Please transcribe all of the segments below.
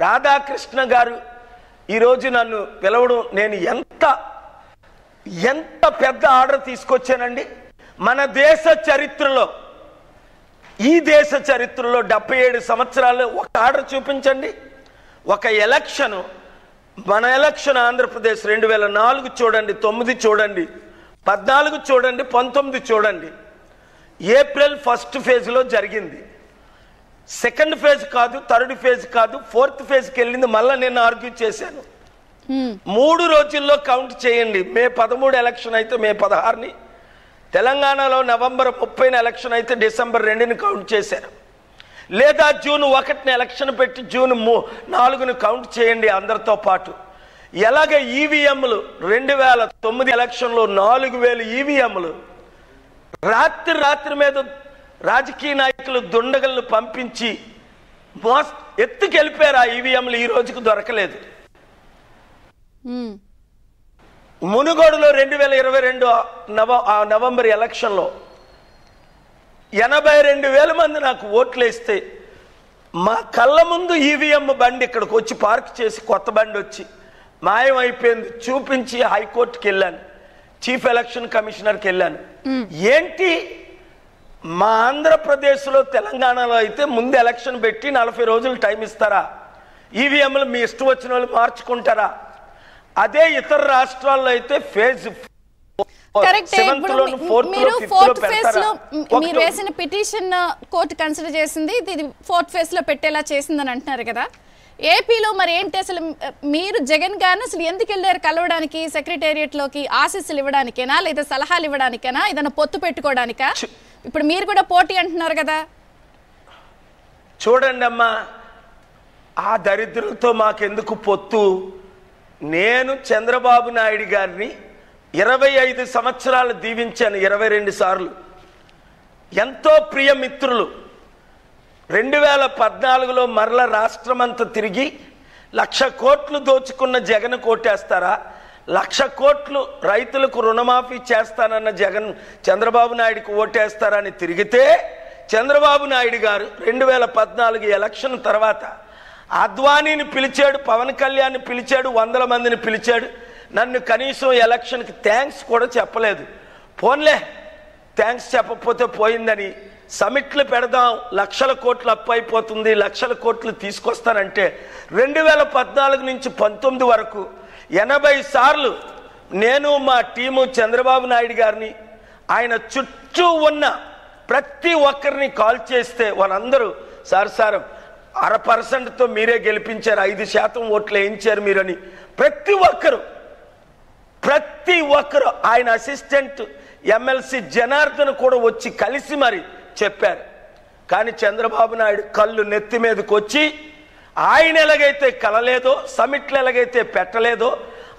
రాధాకృష్ణ గారు ఈరోజు నన్ను పిలవడం నేను ఎంత పెద్ద ఆర్డర్ తీసుకొచ్చానండి. మన దేశ చరిత్రలో, ఈ దేశ చరిత్రలో 77 సంవత్సరాలు ఒక ఆర్డర్ చూపించండి. ఒక ఎలక్షన్, మన ఎలక్షన్ ఆంధ్రప్రదేశ్ 2004 చూడండి, 9 చూడండి, 14 చూడండి, 19 చూడండి. ఏప్రిల్ ఫస్ట్ ఫేజ్లో జరిగింది. సెకండ్ ఫేజ్ కాదు, థర్డ్ ఫేజ్ కాదు, ఫోర్త్ ఫేజ్కి వెళ్ళింది. మళ్ళీ నేను ఆర్గ్యూ చేశాను. 3 రోజుల్లో కౌంట్ చేయండి. మే 13 ఎలక్షన్ అయితే మే 16ని, తెలంగాణలో నవంబర్ 30న ఎలక్షన్ అయితే డిసెంబర్ 2ని కౌంట్ చేశారు. లేదా జూన్ 1ని ఎలక్షన్ పెట్టి జూన్ 4ను కౌంట్ చేయండి అందరితో పాటు. ఎలాగ ఈవీఎంలు 2009 ఎలక్షన్లో 4000 ఈవీఎంలు రాత్రి మీద రాజకీయ నాయకులు దుండగలను పంపించి ఎత్తుకెళ్ళిపోయారు. ఆ ఈవీఎంలు ఈ రోజుకు దొరకలేదు. మునుగోడులో 2022 నవంబర్ ఎలక్షన్లో 82,000 మంది నాకు ఓట్లు వేస్తే మా కళ్ళ ముందు ఈవీఎం బండి ఇక్కడికి వచ్చి పార్క్ చేసి కొత్త బండి వచ్చి మాయమైపోయింది. చూపించి హైకోర్టుకి వెళ్ళాను, చీఫ్ ఎలక్షన్ కమిషనర్కి వెళ్ళాను. ఏంటి మా ఆంధ్రప్రదేశ్లో, తెలంగాణలో అయితే ముందు ఎలక్షన్ పెట్టి 40 రోజులు టైం ఇస్తారా? ఈవీఎంలు మీ ఇష్టం వచ్చిన వాళ్ళు మార్చుకుంటారా? అదే ఇతర రాష్ట్రాల్లో అయితే ఫేజ్ మీరు వేసిన పిటిషన్ కోర్టు కన్సిడర్ చేసింది, ఇది 4th ఫేజ్ లో పెట్టేలా చేసిందని అంటున్నారు కదా. ఏపీలో మరి ఏంటి అసలు? మీరు జగన్ గారిని అసలు ఎందుకు వెళ్ళారు కలవడానికి? సెక్రటేరియట్ లోకి ఆశీస్సులు ఇవ్వడానికేనా, లేదా సలహాలు ఇవ్వడానికేనా, ఏదైనా పొత్తు పెట్టుకోవడానికా? ఇప్పుడు మీరు కూడా పోటీ అంటున్నారు కదా. చూడండి అమ్మా, ఆ దరిద్రులతో మాకెందుకు పొత్తు? నేను చంద్రబాబు నాయుడు గారిని 25 సంవత్సరాలు దీవించాను, 22 సార్లు. ఎంతో ప్రియ మిత్రులు. 2014లో మరల రాష్ట్రమంతా తిరిగి 1,00,000 కోట్లు దోచుకున్న జగన్ కోటేస్తారా? 1,00,000 కోట్లు రైతులకు రుణమాఫీ చేస్తానన్న జగన్ చంద్రబాబు నాయుడుకి ఓటేస్తారని తిరిగితే, చంద్రబాబు నాయుడు గారు 2014 ఎలక్షన్ తర్వాత అద్వానీని పిలిచాడు, పవన్ కళ్యాణ్ని పిలిచాడు, 100 మందిని పిలిచాడు. నన్ను కనీసం ఎలక్షన్కి థ్యాంక్స్ కూడా చెప్పలేదు. పోన్లే, థ్యాంక్స్ చెప్పకపోతే పోయిందని సమిట్లు పెడదాం, 1,00,000 కోట్లు అప్పు అయిపోతుంది, 1,00,000 కోట్లు తీసుకొస్తానంటే 2014 నుంచి 19 వరకు 80 సార్లు నేను మా టీము చంద్రబాబు నాయుడు గారిని, ఆయన చుట్టూ ఉన్న ప్రతి ఒక్కరిని కాల్ చేస్తే వాళ్ళందరూ సార్ 0.5%తో మీరే గెలిపించారు, 5% ఓట్లు వేయించారు మీరని ప్రతి ఒక్కరు ఆయన అసిస్టెంట్ ఎమ్మెల్సీ జనార్దన్ కూడా వచ్చి కలిసి మరి చెప్పారు. కానీ చంద్రబాబు నాయుడు కళ్ళు నెత్తి మీదకి వచ్చి ఆయన ఎలాగైతే కలలేదో, సమిట్లు ఎలాగైతే పెట్టలేదో,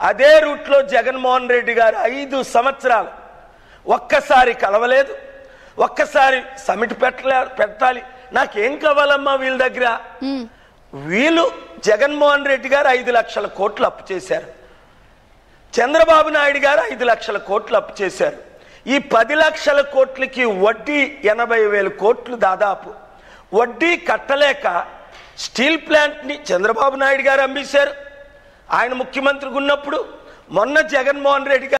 అదే రూట్లో జగన్మోహన్ రెడ్డి గారు 5 సంవత్సరాలు ఒక్కసారి కలవలేదు, ఒక్కసారి సమిట్ పెట్టాలి. నాకేం కావాలమ్మా వీళ్ళ దగ్గర? వీళ్ళు జగన్మోహన్ రెడ్డి గారు 5 లక్షల కోట్లు అప్పు చేశారు, చంద్రబాబు నాయుడు గారు 5 లక్షల కోట్లు అప్పు చేశారు. ఈ 10 లక్షల కోట్లకి వడ్డీ 80,000 కోట్లు దాదాపు. వడ్డీ కట్టలేక స్టీల్ ప్లాంట్ని చంద్రబాబు నాయుడు గారు అమ్మేశారు ఆయన ముఖ్యమంత్రిగా ఉన్నప్పుడు. మొన్న జగన్మోహన్ రెడ్డి గారు